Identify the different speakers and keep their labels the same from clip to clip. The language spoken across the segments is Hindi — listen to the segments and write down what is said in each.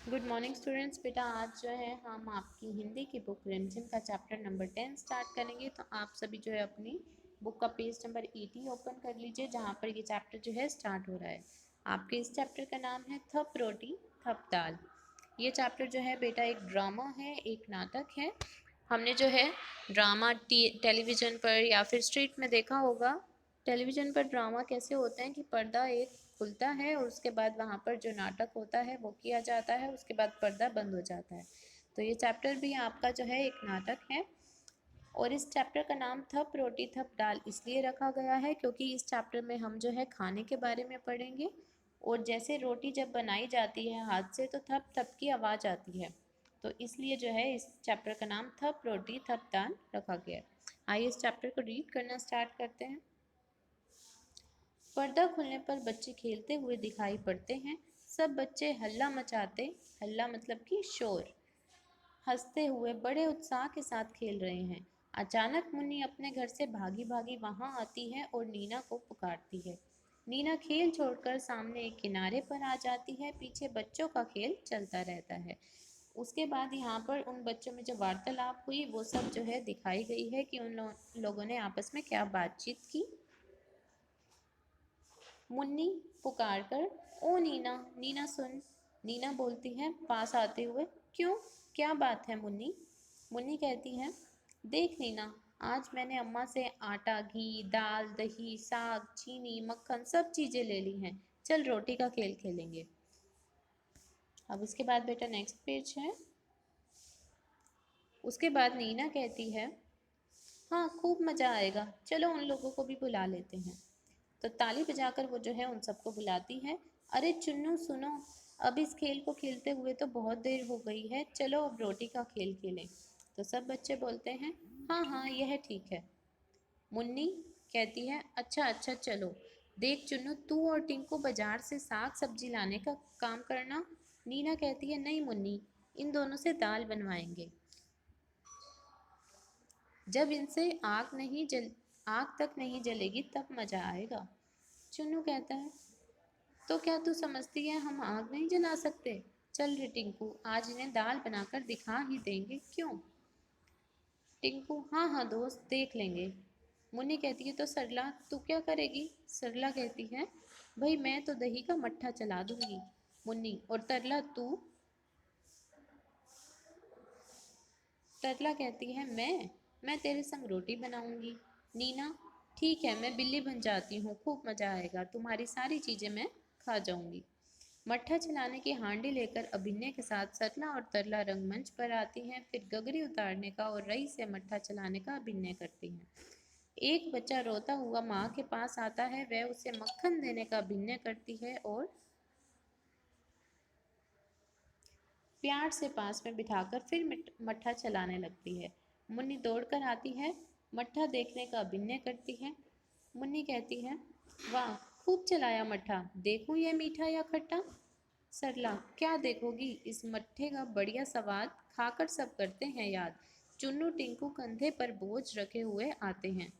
Speaker 1: Good morning students. बेटा आज जो है हम आपकी हिंदी की बुक रिमझिम का चैप्टर नंबर 10 स्टार्ट करेंगे। तो आप सभी जो है अपनी बुक का पेज नंबर 80 ओपन कर लीजिए, जहाँ पर ये चैप्टर जो है स्टार्ट हो रहा है। आपके इस चैप्टर का नाम है थप रोटी थप दाल। ये चैप्टर जो है बेटा एक ड्रामा है, एक नाटक है। हमने जो है ड्रामा टेलीविज़न पर या फिर स्ट्रीट में देखा होगा। टेलीविज़न पर ड्रामा कैसे होते हैं कि पर्दा एक खुलता है और उसके बाद वहाँ पर जो नाटक होता है वो किया जाता है, उसके बाद पर्दा बंद हो जाता है। तो ये चैप्टर भी आपका जो है एक नाटक है। और इस चैप्टर का नाम थप रोटी थप दाल इसलिए रखा गया है क्योंकि इस चैप्टर में हम जो है खाने के बारे में पढ़ेंगे। और जैसे रोटी जब बनाई जाती है हाथ से तो थप थप की आवाज़ आती है। तो इसलिए जो है इस चैप्टर का नाम थप रोटी थप दाल रखा गया है। आइए इस चैप्टर को रीड करना स्टार्ट करते हैं। पर्दा खुलने पर बच्चे खेलते हुए दिखाई पड़ते हैं। सब बच्चे हल्ला मचाते, हल्ला मतलब कि शोर, हंसते हुए बड़े उत्साह के साथ खेल रहे हैं। अचानक मुन्नी अपने घर से भागी भागी वहां आती है और नीना को पुकारती है। नीना खेल छोड़कर सामने एक किनारे पर आ जाती है। पीछे बच्चों का खेल चलता रहता है। उसके बाद यहाँ पर उन बच्चों में जो वार्तालाप हुई वो सब जो है दिखाई गई है कि उन लोगों ने आपस में क्या बातचीत की। मुन्नी पुकार कर, ओ नीना, नीना सुन। नीना बोलती है पास आते हुए, क्यों, क्या बात है मुन्नी? मुन्नी कहती है, देख नीना, आज मैंने अम्मा से आटा, घी, दाल, दही, साग, चीनी, मक्खन सब चीज़ें ले ली हैं। चल रोटी का खेल खेलेंगे। अब उसके बाद बेटा नेक्स्ट पेज है। उसके बाद नीना कहती है, हाँ खूब मज़ा आएगा, चलो उन लोगों को भी बुला लेते हैं। तो ताली बजाकर वो जो है उन सबको बुलाती है। अरे चुन्नू सुनो, अब इस खेल को खेलते हुए तो बहुत देर हो गई है, चलो अब रोटी का खेल खेलें। तो सब बच्चे बोलते हैं, हाँ हाँ यह ठीक है। मुन्नी कहती है, अच्छा अच्छा चलो। देख चुन्नू, तू और टिंकू बाजार से साग सब्जी लाने का काम करना। नीना कहती है, नहीं मुन्नी, इन दोनों से दाल बनवाएंगे। जब इनसे आग तक नहीं जलेगी तब मजा आएगा। चुन्नू कहता है, तो क्या तू समझती है हम आग नहीं जला सकते? चल रे टिंकू, आज इन्हें दाल बनाकर दिखा ही देंगे, क्यों? टिंकू, हाँ हाँ दोस्त, देख लेंगे। मुन्नी कहती है, तो सरला तू क्या करेगी? सरला कहती है, भाई मैं तो दही का मट्ठा चला दूंगी। मुन्नी, और तरला तू? तरला कहती है, मैं तेरे संग रोटी बनाऊंगी। नीना, ठीक है, मैं बिल्ली बन जाती हूँ, खूब मजा आएगा, तुम्हारी सारी चीजें मैं खा जाऊंगी। मट्ठा चलाने की हांडी लेकर अभिनय के साथ सरला और तरला रंगमंच पर आती हैं। फिर गगरी उतारने का और रई से मट्ठा चलाने का अभिनय करती हैं। एक बच्चा रोता हुआ माँ के पास आता है, वह उसे मक्खन देने का अभिनय करती है और प्यार से पास में बिठाकर फिर मट्ठा चलाने लगती है। मुन्नी दौड़कर आती है, मट्ठा देखने का अभिनय करती है। मुन्नी कहती है, वाह खूब चलाया मट्ठा, देखूं यह मीठा या खट्टा? सरला, क्या देखोगी, इस मट्ठे का बढ़िया स्वाद खाकर सब करते हैं याद। चुन्नू टिंकू कंधे पर बोझ रखे हुए आते हैं।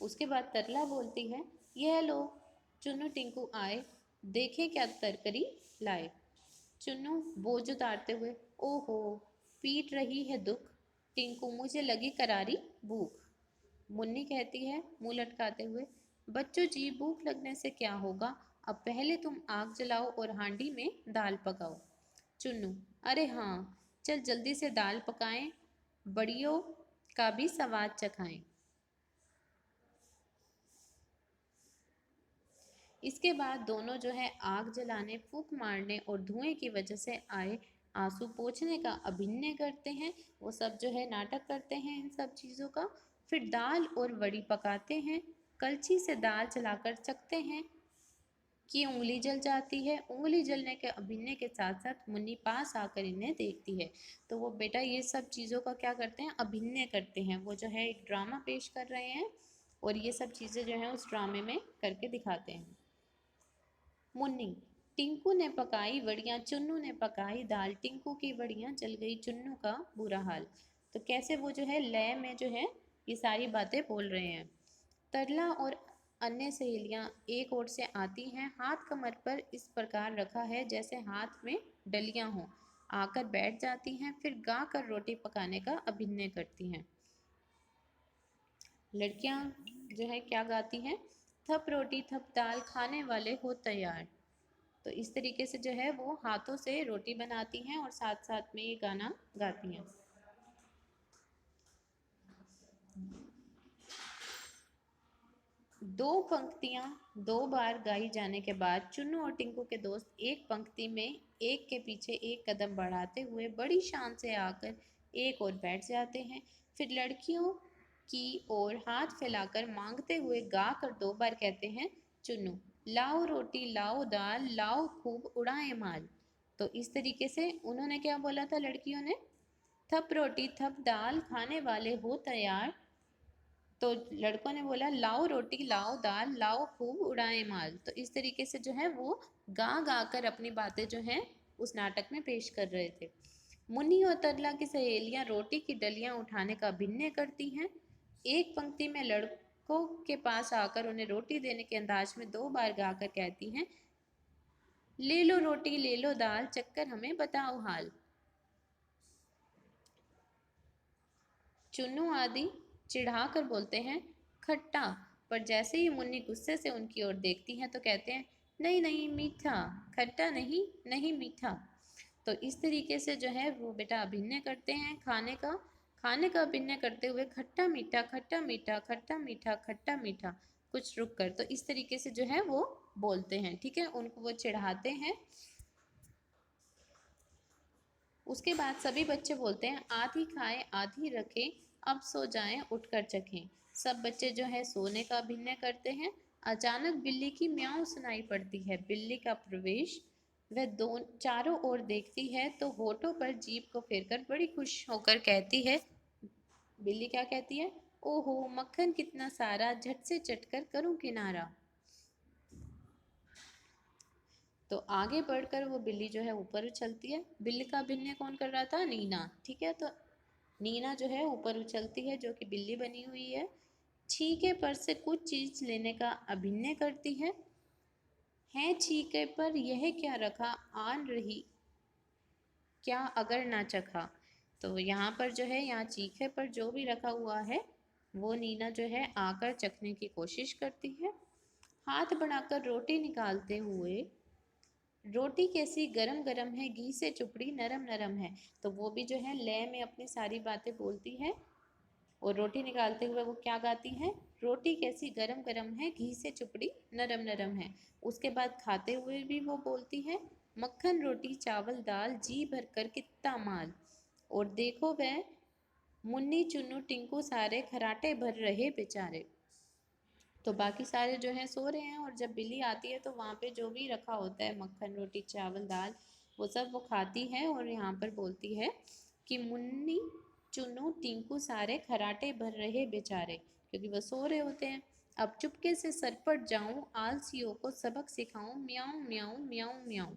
Speaker 1: उसके बाद तरला बोलती है, यह लो। चुन्नू टिंकू आए, देखे क्या तरकरी लाए। चुन्नू बोझ उतारते हुए, ओहो, पीट रही है दुख। टिंकू, मुझे लगी करारी भूख। मुन्नी कहती है मुंह लटकाते हुए, बच्चों जी भूख लगने से क्या होगा, अब पहले तुम आग जलाओ और हांडी में दाल पकाओ। चुन्नू, अरे हाँ, चल जल्दी से दाल पकाएं, बड़ियों का भी स्वाद चखाएं। इसके बाद दोनों जो है आग जलाने, फूंक मारने और धुएं की वजह से आए आंसू पोंछने का अभिनय करते हैं। वो सब जो है नाटक करते हैं इन सब चीज़ों का। फिर दाल और वड़ी पकाते हैं, कलछी से दाल चलाकर चखते हैं कि उंगली जल जाती है। उंगली जलने के अभिनय के साथ साथ मुन्नी पास आकर इन्हें देखती है। तो वो बेटा ये सब चीज़ों का क्या करते हैं, अभिनय करते हैं। वो जो है एक ड्रामा पेश कर रहे हैं और ये सब चीज़ें जो हैं उस ड्रामे में करके दिखाते हैं। मुन्नी, टिंकू ने पकाई वड़ियाँ, चुन्नू ने पकाई दाल, टिंकू की वड़ियाँ जल गई, चुन्नू का बुरा हाल। तो कैसे वो जो है लय में जो है ये सारी बातें बोल रहे हैं। तरला और अन्य सहेलियां एक ओर से आती हैं। हाथ कमर पर इस प्रकार रखा है जैसे हाथ में डलियां हों। आकर बैठ जाती हैं, फिर गा कर रोटी पकाने का अभिनय करती हैं। लड़कियां जो है क्या गाती हैं? थप रोटी थप दाल खाने वाले हो तैयार। तो इस तरीके से जो है वो हाथों से रोटी बनाती हैं और साथ साथ में ये गाना गाती हैं। दो पंक्तियां दो बार गाई जाने के बाद चुन्नू और टिंकू के दोस्त एक पंक्ति में एक के पीछे एक कदम बढ़ाते हुए बड़ी शान से आकर एक और बैठ जाते हैं। फिर लड़कियों की ओर हाथ फैलाकर मांगते हुए गा कर दो बार कहते हैं, चुन्नू लाओ रोटी लाओ दाल लाओ खूब उड़ाए माल। तो इस तरीके से उन्होंने क्या बोला था लड़कियों ने? थप रोटी थप दाल खाने वाले हो तैयार। तो लड़कों ने बोला लाओ रोटी लाओ दाल लाओ खूब उड़ाए माल। तो इस तरीके से जो है वो गा गा कर अपनी बातें जो है उस नाटक में पेश कर रहे थे। मुन्नी और तरला की सहेलियां रोटी की डलियां उठाने का अभिनय करती हैं। एक पंक्ति में लड़कों के पास आकर उन्हें रोटी देने के अंदाज में दो बार गाकर कहती हैं, ले लो रोटी ले लो दाल चक्कर हमें बताओ हाल। चुन्नू आदि चिढ़ाकर बोलते हैं, खट्टा। पर जैसे ही मुन्नी गुस्से से उनकी ओर देखती हैं तो कहते हैं, नहीं नहीं मीठा, खट्टा नहीं, नहीं मीठा। तो इस तरीके से जो है वो बेटा अभिनय करते हैं खाने का अभिनय करते हुए खट्टा मीठा खट्टा मीठा खट्टा मीठा खट्टा मीठा कुछ रुक कर। तो इस तरीके से जो है वो बोलते हैं, ठीक है, उनको वो चिढ़ाते हैं। उसके बाद सभी बच्चे बोलते हैं, आधी खाएं आधी रखें, अब सो जाएं उठकर चखें। सब बच्चे जो है सोने का अभिनय करते हैं। अचानक बिल्ली की म्याऊं सुनाई पड़ती है। बिल्ली का प्रवेश। वह दो चारों ओर देखती है तो होठों पर जीभ को फेरकर बड़ी खुश होकर कहती है, बिल्ली क्या कहती है? ओहो मक्खन कितना सारा, झट से चटकर करूं किनारा। तो आगे बढ़कर वो बिल्ली जो है ऊपर उछलती है। बिल्ली का अभिनय कौन कर रहा था? नीना, ठीक है। तो नीना जो है ऊपर उछलती है जो कि बिल्ली बनी हुई है। छीके पर से कुछ चीज लेने का अभिनय करती है छीके पर यह क्या रखा आन रही, क्या अगर ना चखा। तो यहाँ पर जो है यहाँ चीखे पर जो भी रखा हुआ है वो नीना जो है आकर चखने की कोशिश करती है। हाथ बढ़ाकर रोटी निकालते हुए, रोटी कैसी गरम गरम है, घी से चुपड़ी नरम नरम है। तो वो भी जो है लय में अपनी सारी बातें बोलती है और रोटी निकालते हुए वो क्या गाती है? रोटी कैसी गरम गरम है, घी से चुपड़ी नरम नरम है। उसके बाद खाते हुए भी वो बोलती है, मक्खन रोटी चावल दाल जी भर कर कितना माल। और देखो वह मुन्नी चुन्नू टिंकू सारे खराटे भर रहे बेचारे। तो बाकी सारे जो हैं सो रहे हैं और जब बिल्ली आती है तो वहाँ पे जो भी रखा होता है मक्खन रोटी चावल दाल वो सब वो खाती है और यहाँ पर बोलती है कि मुन्नी चुन्नू टिंकू सारे खराटे भर रहे बेचारे, क्योंकि वो सो रहे होते हैं। अब चुपके से सरपट जाऊं आलसियों को सबक सिखाऊं, म्याऊं म्याऊं म्याऊं म्याऊं।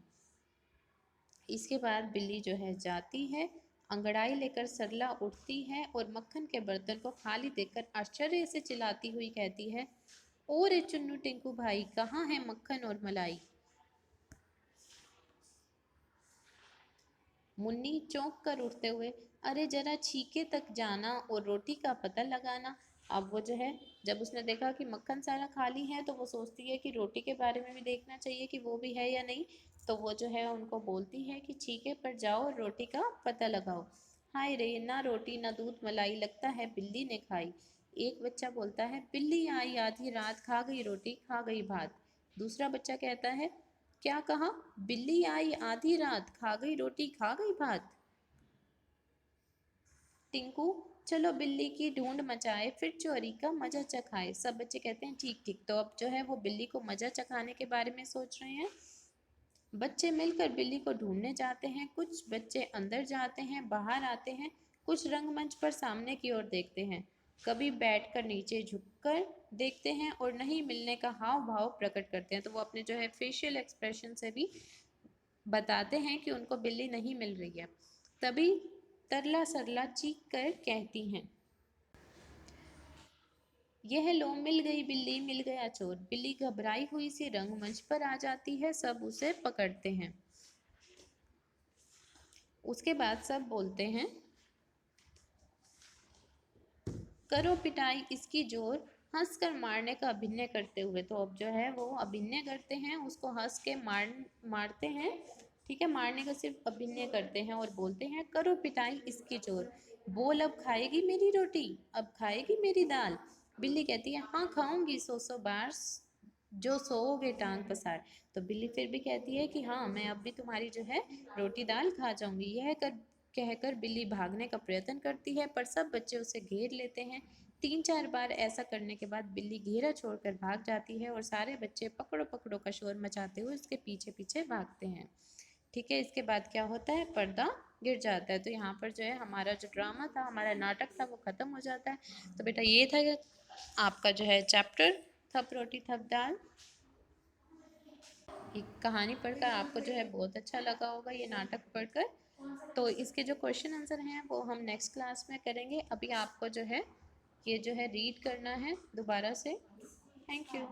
Speaker 1: इसके बाद बिल्ली जो है जाती है, अंगड़ाई लेकर सरला उठती है और मक्खन के बर्तन को खाली देखकर आश्चर्य से चिल्लाती हुई कहती है, ओ रे चुन्नू टिंकू भाई कहाँ है मक्खन और मलाई। मुन्नी चौंक कर उठते हुए, अरे जरा छीके तक जाना और रोटी का पता लगाना। अब वो जो है जब उसने देखा कि मक्खन सारा खाली है तो वो सोचती है कि रोटी के बारे में भी देखना चाहिए कि वो भी है या नहीं। तो वो जो है उनको बोलती है कि छीके पर जाओ और रोटी का पता लगाओ। हाय रे, ना रोटी ना दूध मलाई, लगता है बिल्ली ने खाई। एक बच्चा बोलता है, बिल्ली आई आधी रात खा गई रोटी खा गई भात। दूसरा बच्चा कहता है, क्या कहा? बिल्ली आई आधी रात खा गई रोटी खा गई भात। टिंकू चलो बिल्ली की ढूंढ मचाए फिर चोरी का मजा चखाए। सब बच्चे कहते हैं ठीक ठीक। तो अब जो है वो बिल्ली को मजा चखाने के बारे में सोच रहे हैं। बच्चे मिलकर बिल्ली को ढूंढने जाते हैं। कुछ बच्चे अंदर जाते हैं बाहर आते हैं, कुछ रंगमंच पर सामने की ओर देखते हैं, कभी बैठकर नीचे झुककर देखते हैं और नहीं मिलने का हाव भाव प्रकट करते हैं। तो वो अपने जो है फेशियल एक्सप्रेशन से भी बताते हैं कि उनको बिल्ली नहीं मिल रही है। तभी तरला सरला चीख कर कहती हैं, यह लो मिल गई बिल्ली मिल गया चोर। बिल्ली घबराई हुई सी रंगमंच पर आ जाती है, सब उसे पकड़ते हैं। उसके बाद सब बोलते हैं, करो पिटाई इसकी जोर, हंसकर मारने का अभिनय करते हुए। तो अब जो है वो अभिनय करते हैं, उसको हंस के मारते हैं। ठीक है, मारने का सिर्फ अभिनय करते हैं और बोलते हैं, करो पिटाई इसकी जोर, बोल अब खाएगी मेरी रोटी, अब खाएगी मेरी दाल। बिल्ली कहती है, हाँ खाऊंगी 100 बार जो सोओगे टांग पसार। तो बिल्ली फिर भी कहती है कि हाँ मैं अब भी तुम्हारी जो है रोटी दाल खा जाऊंगी। यह कहकर बिल्ली भागने का प्रयत्न करती है, पर सब बच्चे उसे घेर लेते हैं। 3-4 बार ऐसा करने के बाद बिल्ली घेरा छोड़कर भाग जाती है और सारे बच्चे पकड़ो पकड़ो का शोर मचाते हुए उसके पीछे पीछे भागते हैं। ठीक है, इसके बाद क्या होता है, पर्दा गिर जाता है। तो यहाँ पर जो है हमारा जो ड्रामा था, हमारा नाटक था, वो खत्म हो जाता है। तो बेटा ये था आपका जो है चैप्टर थप रोटी थप दाल। ये कहानी पढ़कर आपको जो है बहुत अच्छा लगा होगा, ये नाटक पढ़कर। तो इसके जो क्वेश्चन आंसर हैं वो हम नेक्स्ट क्लास में करेंगे। अभी आपको जो है ये जो है रीड करना है दोबारा से। Thank you.